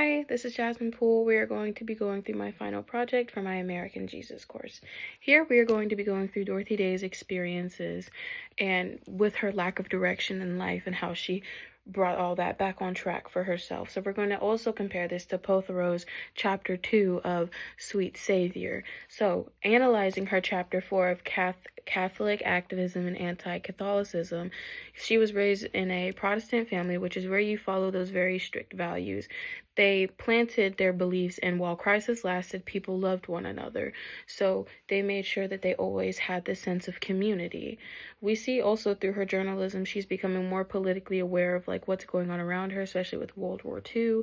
Hi, this is Jasmine Poole. We are going to be going through my final project for my American Jesus course. Here we are going to be going through Dorothy Day's experiences and with her lack of direction in life and how she brought all that back on track for herself. So we're going to also compare this to Pothrow's chapter 2 of Sweet Savior. So analyzing her chapter 4 of Catholic activism and anti-Catholicism, she was raised in a Protestant family, which is where you follow those very strict values. They planted their beliefs, and while crisis lasted, people loved one another. So they made sure that they always had this sense of community. We see also through her journalism, she's becoming more politically aware of like what's going on around her, especially with World War II,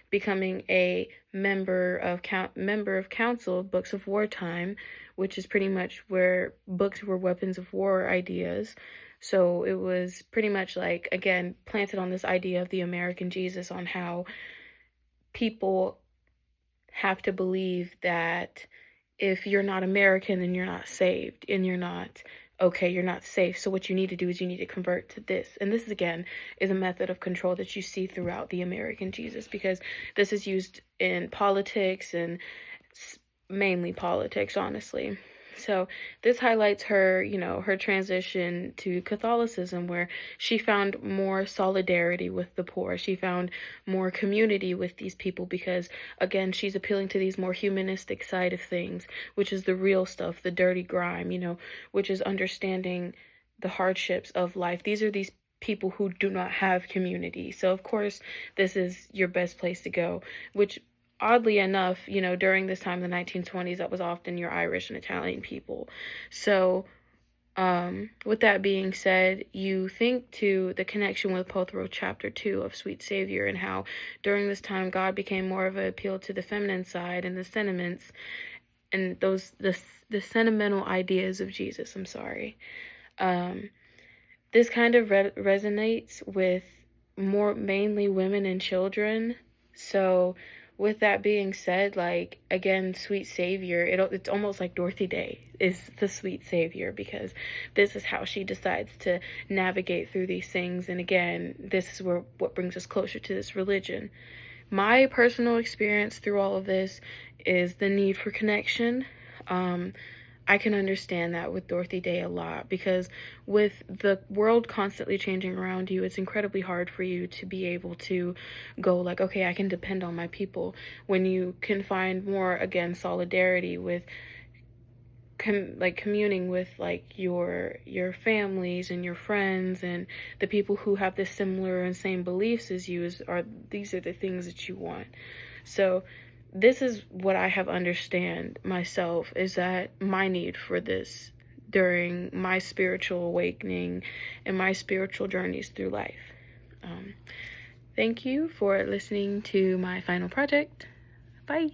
becoming a member of council of Books of Wartime, which is pretty much where books were weapons of war ideas. So it was pretty much like, again, planted on this idea of the American Jesus, on how people have to believe that if you're not American, then you're not saved and you're not okay, you're not safe. So what you need to do is you need to convert to this. And this, again, is a method of control that you see throughout the American Jesus, because this is used in politics and mainly politics, honestly. So this highlights her, her transition to Catholicism, where she found more solidarity with the poor. She found more community with these people because, again, she's appealing to these more humanistic side of things, which is the real stuff, the dirty grime, which is understanding the hardships of life. These are these people who do not have community. So, of course, this is your best place to go, which oddly enough, during this time, the 1920s, that was often your Irish and Italian people. So, with that being said, you think to the connection with Pothrow chapter 2 of Sweet Savior, and how during this time God became more of an appeal to the feminine side and the sentiments and the sentimental ideas of Jesus. I'm sorry. This kind of resonates with mainly women and children. So with that being said, like, again, Sweet Savior, it's almost like Dorothy Day is the Sweet Savior, because this is how she decides to navigate through these things. And again, this is what brings us closer to this religion. My personal experience through all of this is the need for connection. I can understand that with Dorothy Day a lot, because with the world constantly changing around you, it's incredibly hard for you to be able to go like, okay, I can depend on my people, when you can find more, again, solidarity with communing with like your families and your friends and the people who have the similar and same beliefs as you. These are the things that you want. So this is what I have understand myself, is that my need for this during my spiritual awakening and my spiritual journeys through life. Thank you for listening to my final project. Bye.